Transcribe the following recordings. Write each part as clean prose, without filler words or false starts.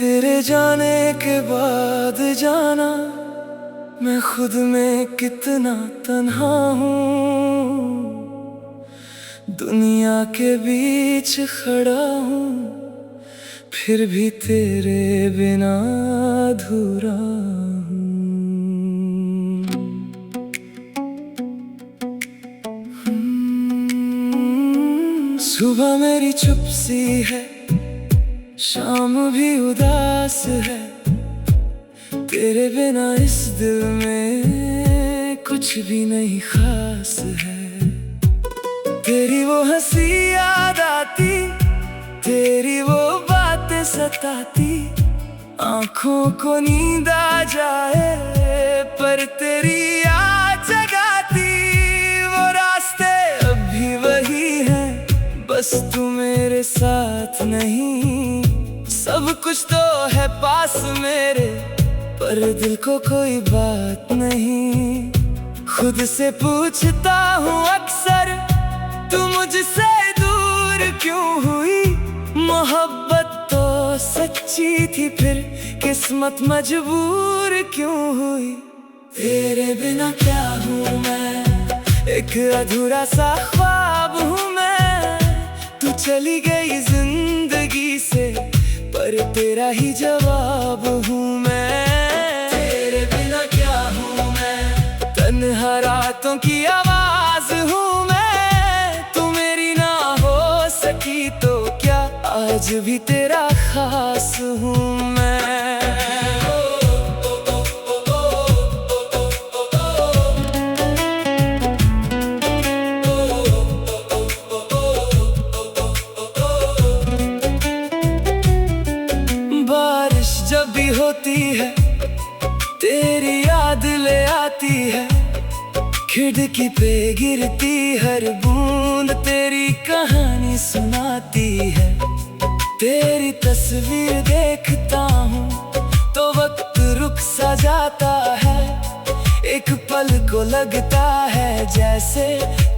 तेरे जाने के बाद जाना मैं खुद में कितना तन्हा हूँ। दुनिया के बीच खड़ा हूँ फिर भी तेरे बिना अधूरा हूँ। सुबह मेरी चुप सी है, शाम भी उदास है। तेरे बिना इस दिल में कुछ भी नहीं खास है। तेरी वो हंसी याद आती, तेरी वो बातें सताती। आँखों को नींद आ जाए पर तेरी याद जगाती। वो रास्ते अब भी वही हैं, बस तू मेरे साथ नहीं। सब कुछ तो है पास मेरे पर दिल को कोई बात नहीं। खुद से पूछता हूँ अक्सर तू मुझसे दूर क्यों हुई। मोहब्बत तो सच्ची थी फिर किस्मत मजबूर क्यों हुई। तेरे बिना क्या हूँ मैं, एक अधूरा सा ख्वाब हूँ मैं। तू चली गई जिंदगी से पर तेरा ही जवाब हूँ मैं। तेरे बिना क्या हूँ मैं, तन्हा रातों की आवाज हूँ मैं। तू मेरी ना हो सकी तो क्या आज भी तेरा खास हूँ मैं। बारिश जब भी होती है तेरी याद ले आती है। खिड़की पे गिरती हर बूंद तेरी कहानी सुनाती है। तेरी तस्वीर देखता हूँ तो वक्त रुक सा जाता है। एक पल को लगता है जैसे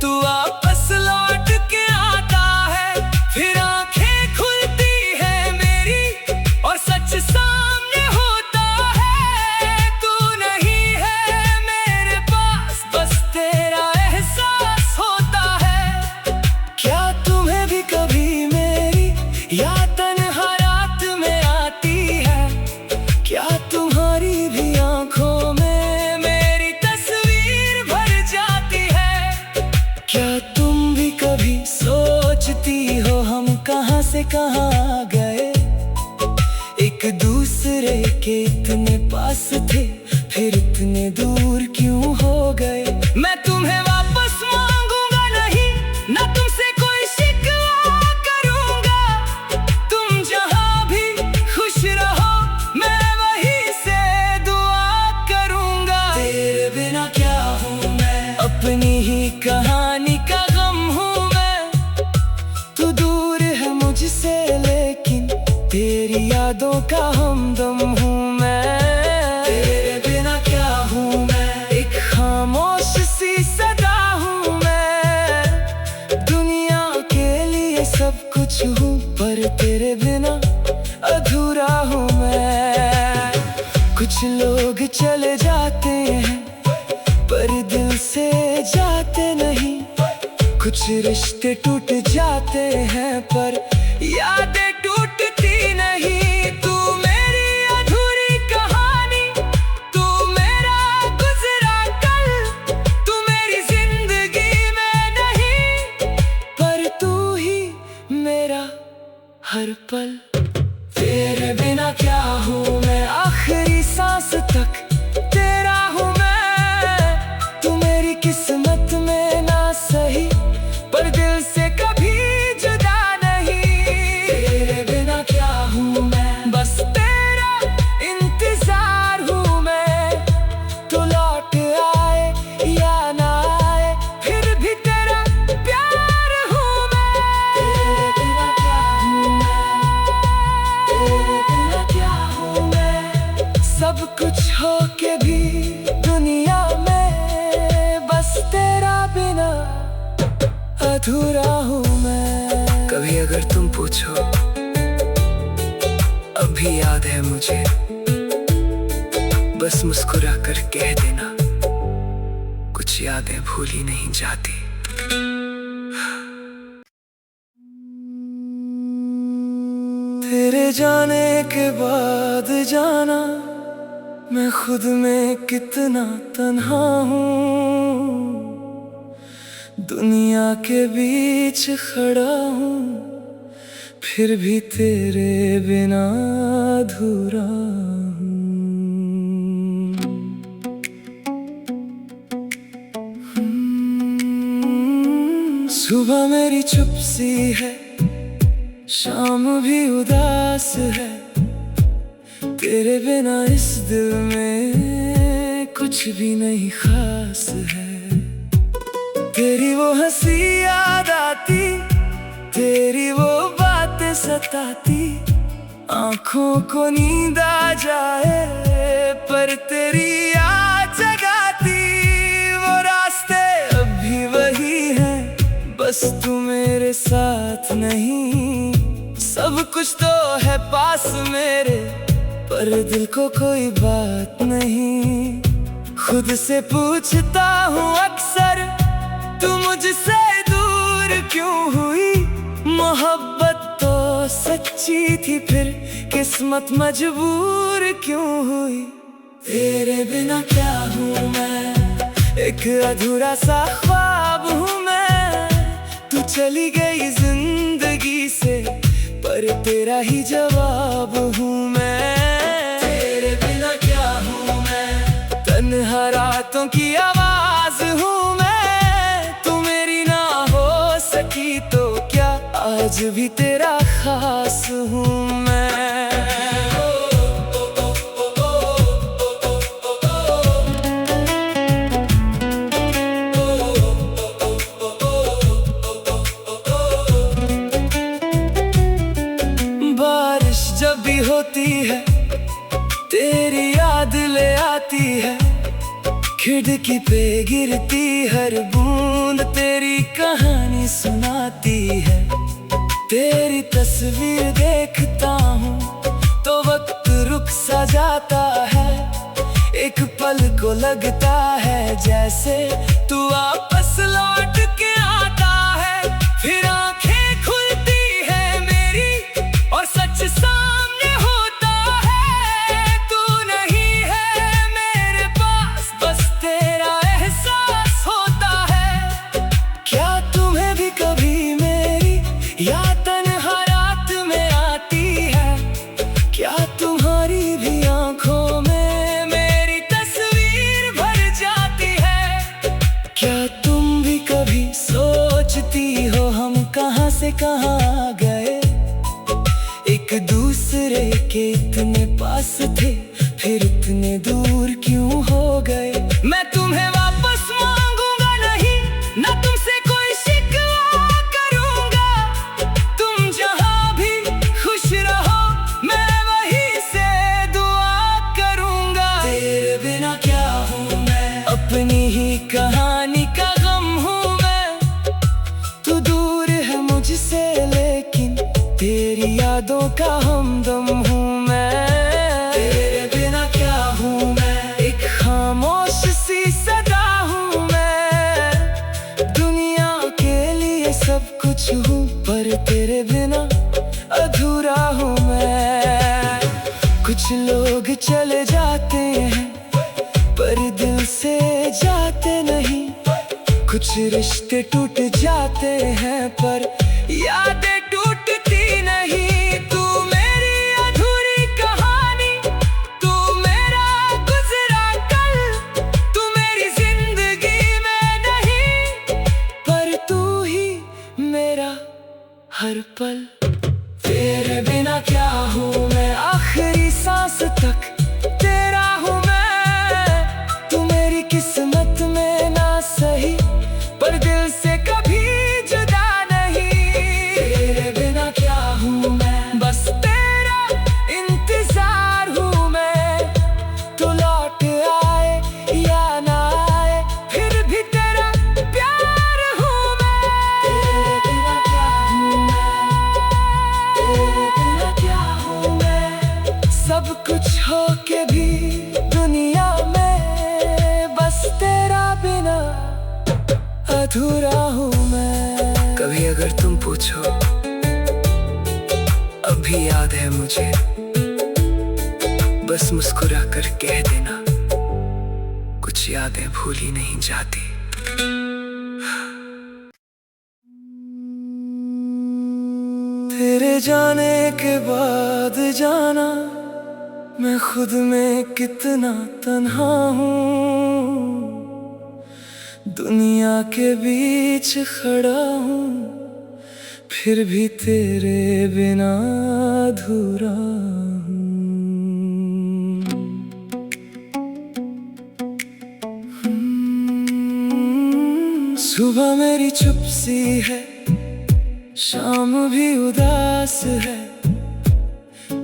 तू वापस लौट के आता है। फिर आंखें खुलती है मेरी और सच सामने होता है। तू नहीं है मेरे पास, बस तेरा एहसास होता है। क्या तुम्हें भी कभी मेरी याद तन्हा रात में आती है। क्या तुम्हारी भी आंखों में मेरी तस्वीर भर जाती है। क्या तुम भी कभी सोचती हो हम कहाँ से कहाँ आ गए। एक दूसरे के इतने पास थे फिर इतने दूर क्यों हो गए। मैं तुम्हें वापस मांगूंगा नहीं, ना तुमसे कोई शिकवा करूंगा। तुम जहां भी खुश रहो मैं वहीं से दुआ करूंगा। तेरे बिना क्या हूँ मैं, अपनी ही कहानी का गम हूँ मैं। तू दूर है मुझसे लेकिन तेरी यादों का हमदम हूँ मैं। तेरे बिना क्या हूँ मैं, एक खामोश सी सदा हूँ मैं। दुनिया के लिए सब कुछ हूँ पर तेरे बिना अधूरा हूँ मैं। कुछ लोग चले जाते हैं पर दिल से जाते नहीं। कुछ रिश्ते टूट जाते हैं पर यादें टूटती नहीं। तू मेरी अधूरी कहानी, तू मेरा गुजरा कल। तू मेरी जिंदगी में नहीं पर तू ही मेरा हर पल। तेरे बिना क्या हूँ मैं, आखिरी सांस तक तेरा हूँ मैं। तू मेरी किस्मत में ना सही पर दिल से कभी जुदा नहीं। तेरे बिना क्या हूँ मैं, बस तेरा इंतजार हूँ मैं। तू लौट आए या ना आए फिर भी तेरा प्यार हूँ मैं। तेरे बिना क्या हूँ मैं, तेरे बिना क्या हूँ मैं। सब कुछ हो के भी दुनिया में बस तेरा बिना अधूरा हूँ मैं। कभी अगर तुम पूछो अभी याद है मुझे, बस मुस्कुरा कर कह देना, कुछ यादें भूली नहीं जाती। तेरे जाने के बाद जाना मैं खुद में कितना तन्हा हूँ, दुनिया के बीच खड़ा हूँ, फिर भी तेरे बिना अधूरा हूँ। सुबह मेरी चुप सी है, शाम भी उदास है, तेरे बिना इस दिल में कुछ भी नहीं खास है। तेरी वो हंसी याद आती, तेरी वो बातें सताती, आंखों को नींद आ जाए पर तेरी याद जगाती। वो रास्ते अब भी वही हैं, बस तू मेरे साथ नहीं। सब कुछ तो है पास मेरे, पर दिल को कोई बात नहीं। खुद से पूछता हूँ अक्सर, तू मुझसे दूर क्यों हुई? मोहब्बत तो सच्ची थी, फिर किस्मत मजबूर क्यों हुई? तेरे बिना क्या हूँ मैं, एक अधूरा सा ख्वाब हूँ मैं। तू चली गई जिंदगी से, पर तेरा ही जवाब हूँ मैं। तेरे बिना क्या हूँ मैं, तन्हा रातों की आवाज हूँ मैं। तू मेरी ना हो सकी तो क्या, आज भी तेरा खास हूँ मैं। बारिश जब भी होती है, तेरी याद ले आती है। खिड़की पे गिरती हर बूंद तेरी कहानी सुनाती है। तेरी तस्वीर देखता हूँ तो वक्त रुक सा जाता है। एक पल को लगता है जैसे तू वापस लौट के आता है। फिर आंखें खुलती है मेरी और सच सामने होता है। तू नहीं है मेरे पास, बस तेरा एहसास होता है। क्या तुम्हें भी कभी मेरी याद तन्हा रात में आती है? क्या तुम्हारी भी आंखों में मेरी तस्वीर भर जाती है? क्या तुम भी कभी सोचती हो हम कहाँ से कहाँ आ गए? एक दूसरे के इतने पास थे, फिर इतने दूर क्यों हो गए? मैं तुम्हें वापस मांगूंगा नहीं, ना तुमसे कोई शिकवा करूंगा। तुम जहां भी खुश रहो, मैं वहीं से दुआ करूंगा। तेरे बिना क्या हूँ मैं, अपनी ही कहानी का गम हूँ मैं। तू दूर है मुझसे लेकिन तेरी यादों का हमदम हूँ मैं। तेरे बिना क्या हूँ मैं, एक खामोश सी सदा हूँ मैं। दुनिया के लिए सब कुछ हूँ, पर तेरे बिना अधूरा हूँ मैं। कुछ लोग चले जाते हैं पर दिल से जाते नहीं। कुछ रिश्ते टूट जाते हैं पर यादें टूटती नहीं। तू मेरी अधूरी कहानी, तू मेरा गुजरा कल। तू मेरी जिंदगी में नहीं, पर तू ही मेरा हर पल। तेरे बिना क्या हूँ मैं, आखिरी सांस तक तेरा हूँ मैं। तू मेरी किस्मत में ना सही, पर दिल से कभी जुदा नहीं। तेरे बिना क्या हूँ मैं, बस तेरा इंतजार हूँ मैं। तू लौट आए या ना आए, फिर भी तेरा प्यार हूँ मैं। तेरे बिना क्या हूँ मैं, तेरे बिना क्या हूँ मैं। हो के भी दुनिया में बस तेरा बिना अधूरा हूँ मैं। कभी अगर तुम पूछो अभी याद है मुझे, बस मुस्कुरा कर कह देना, कुछ यादें भूली नहीं जाती। तेरे जाने के बाद जाना मैं खुद में कितना तन्हा हूँ, दुनिया के बीच खड़ा हूँ फिर भी तेरे बिना अधूरा हूँ। सुबह मेरी चुप सी है, शाम भी उदास है,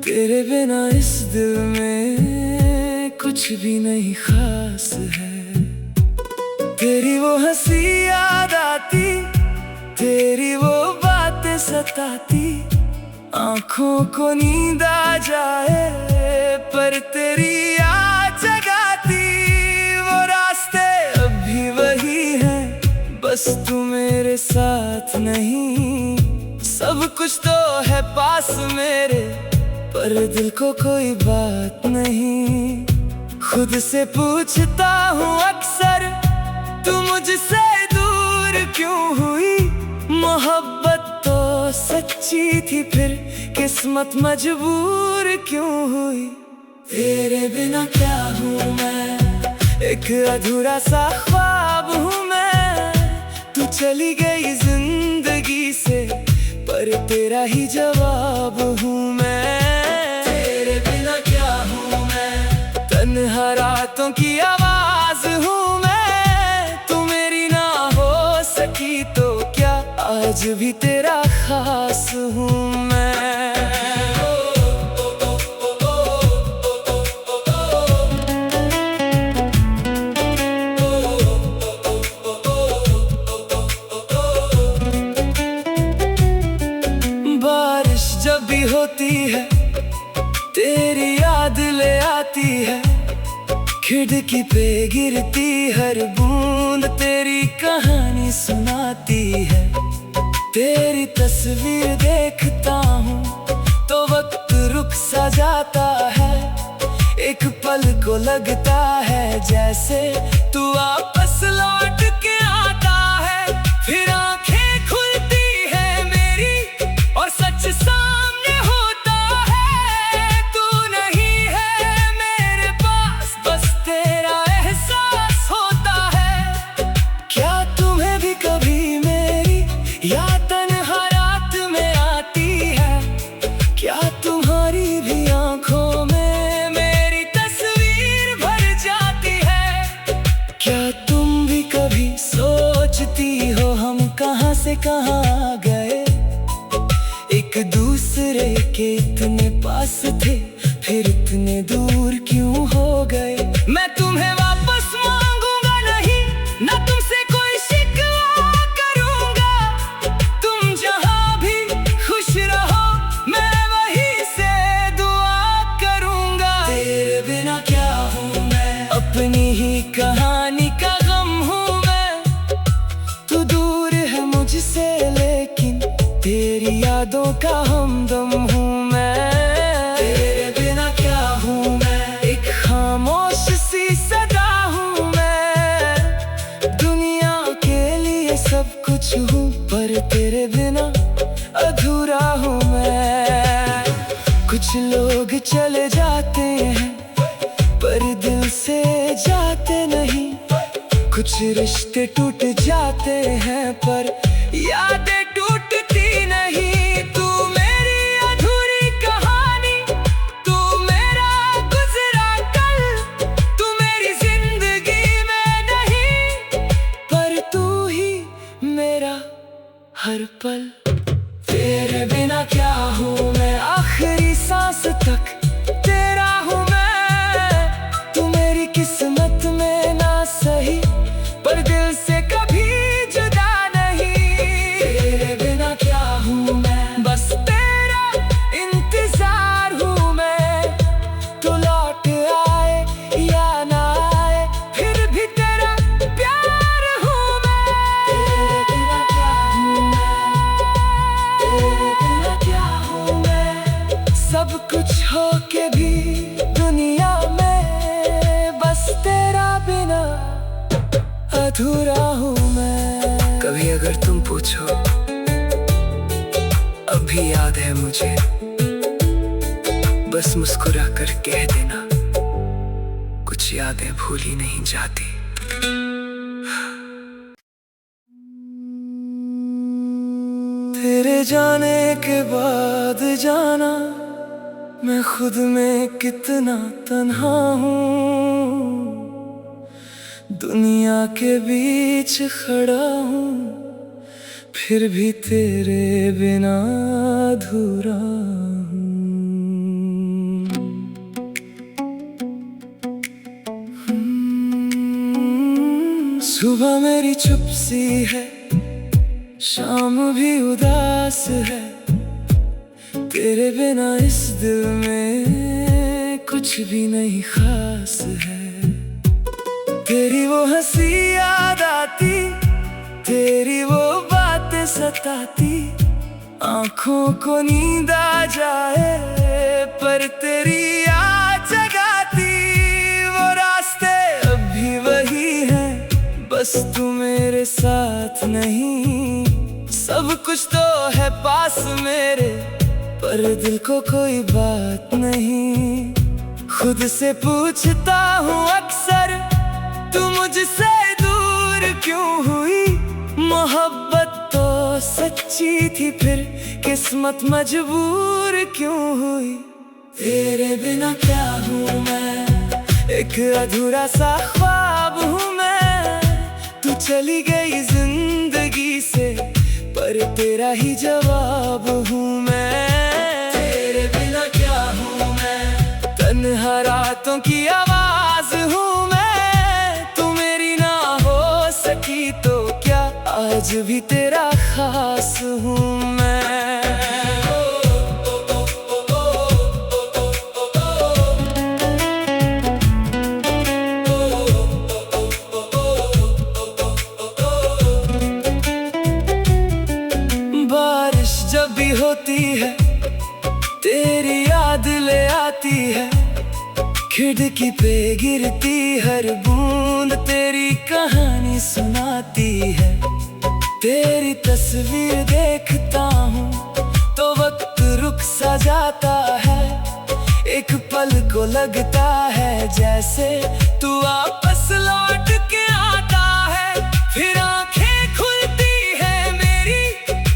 तेरे बिना इस दिल में कुछ भी नहीं खास है। तेरी वो हंसी याद आती, तेरी वो बातें सताती, आंखों को नींद आ जाए पर तेरी याद जगाती। वो रास्ते अब भी वही हैं, बस तू मेरे साथ नहीं। सब कुछ तो है पास मेरे, पर दिल को कोई बात नहीं। खुद से पूछता हूँ अक्सर, तू मुझसे दूर क्यों हुई? मोहब्बत तो सच्ची थी, फिर किस्मत मजबूर क्यों हुई? तेरे बिना क्या हूँ मैं, एक अधूरा सा ख्वाब हूँ मैं। तू चली गई जिंदगी से, पर तेरा ही जवाब हूँ मैं। तेरे बिना क्या हूँ मैं, तन्हा रातों की आवाज हूँ मैं। तू मेरी ना हो सकी तो क्या, आज भी तेरा खास हूँ मैं। बारिश जब भी होती है तेरी याद ले आती है, खिड़की पे गिरती हर बूंद तेरी कहानी सुनाती है। तेरी तस्वीर देखता हूँ तो वक्त रुक सा जाता है, एक पल को लगता है जैसे तू वापस लौट के आता है। फिर आंखें खुलती है मेरी और सच सामने होता है। तू नहीं है मेरे पास, बस तेरा एहसास होता है। क्या तुम्हें भी कभी मेरी याद तन्हा रात में आती है? क्या तुम्हारी भी आंखों में मेरी तस्वीर भर जाती है? क्या तुम भी कभी सोचती हो हम कहाँ से कहाँ आ गए? एक दूसरे के इतने पास थे, फिर इतने दूर क्यों हो गए? मैं तुम्हें वापस मांगूंगा नहीं, ना तुमसे कोई शिकवा करूंगा। तुम जहां भी खुश रहो, मैं वहीं से दुआ करूंगा। तेरे बिना क्या हूँ मैं, अपनी ही कहानी का गम हूँ मैं। तू दूर है मुझसे लेकिन तेरी यादों का हमदम हूँ मैं। तेरे बिना क्या हूँ मैं, एक खामोश सी सदा हूँ मैं। दुनिया के लिए सब कुछ हूँ, पर तेरे बिना अधूरा हूँ मैं। कुछ लोग चले जाते हैं पर दिल से जाते नहीं, कुछ रिश्ते टूट जाते हैं पर यादें टूटती नहीं। तू मेरी अधूरी कहानी, तू मेरा गुजरा कल, तू मेरी जिंदगी में नहीं, पर तू ही मेरा हर पल। तेरे बिना क्या हूँ मैं, आखिरी सांस तक तेरा हूँ मैं। तू मेरी किस्मत में ना सही, पर दिल से कभी जुदा नहीं। कुछ हो के भी दुनिया में बस तेरा बिना अधूरा हूँ मैं। कभी अगर तुम पूछो अभी याद है मुझे, बस मुस्कुरा कर कह देना, कुछ यादें भूली नहीं जाती। तेरे जाने के बाद जाना मैं खुद में कितना तन्हा हूँ, दुनिया के बीच खड़ा हूँ फिर भी तेरे बिना अधूरा हूँ। सुबह मेरी चुप सी है, शाम भी उदास है, तेरे बिना इस दिल में कुछ भी नहीं खास है। तेरी वो हंसी याद आती, तेरी वो बातें सताती, आंखों को नींद आ जाए पर तेरी याद जगाती। वो रास्ते अब भी वही हैं, बस तू मेरे साथ नहीं। सब कुछ तो है पास मेरे, पर दिल को कोई बात नहीं। खुद से पूछता हूँ अक्सर, तू मुझसे दूर क्यों हुई? मोहब्बत तो सच्ची थी, फिर किस्मत मजबूर क्यों हुई? तेरे बिना क्या हूँ मैं, एक अधूरा सा ख्वाब हूँ मैं। तू चली गई जिंदगी से, पर तेरा ही जवाब हूँ मैं। तेरे बिना क्या हूँ मैं, तन्हा रातों की आवाज हूँ मैं। तू मेरी ना हो सकी तो क्या, आज भी तेरा खास हूँ मैं। बारिश जब भी होती है तेरी याद ले आती है, खिड़की पे गिरती हर बूंद तेरी कहानी सुनाती है। तेरी तस्वीर देखता हूँ तो वक्त रुक सा जाता है, एक पल को लगता है जैसे तू वापस लौट के आता है। फिर आंखें खुलती है मेरी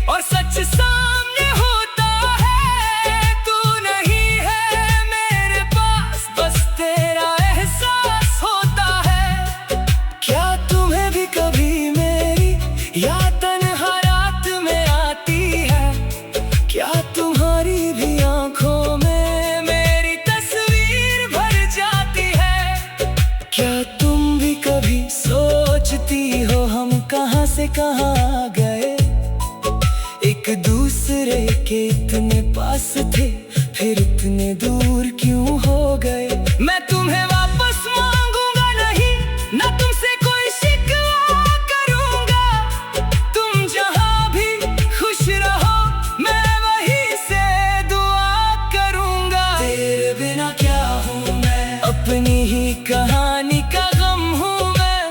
और सच सामने होता है, तू नहीं है मेरे पास, बस तेरा एहसास होता है। क्या तुम्हें भी कभी मेरी याद तन्हा रात में आती है? क्या तुम्हारी भी आंखों में मेरी तस्वीर भर जाती है? क्या तुम भी कभी सोचती हो हम कहाँ से कहाँ आ गए? एक दूसरे के इतने पास थे, फिर इतने दूर क्यों हो गए? मैं तुम्हें वापस मांगूंगा नहीं, ना तुमसे कोई शिकवा करूंगा। तुम जहां भी खुश रहो, मैं वहीं से दुआ करूंगा। तेरे बिना क्या हूँ मैं, अपनी ही कहानी का गम हूँ मैं।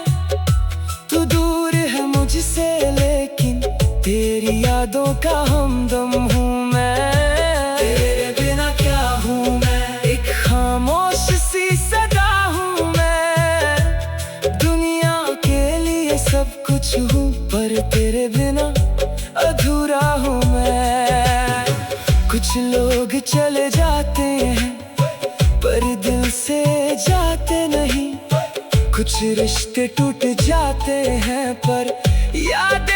तू दूर है मुझसे लेकिन तेरी यादों का हमदम हूँ मैं। तेरे बिना क्या हूँ मैं, एक खामोश सी सदा हूँ मैं। दुनिया के लिए सब कुछ हूँ, पर तेरे बिना अधूरा हूँ मैं। कुछ लोग चले जाते हैं पर दिल से जाते नहीं, कुछ रिश्ते टूट जाते हैं पर यादें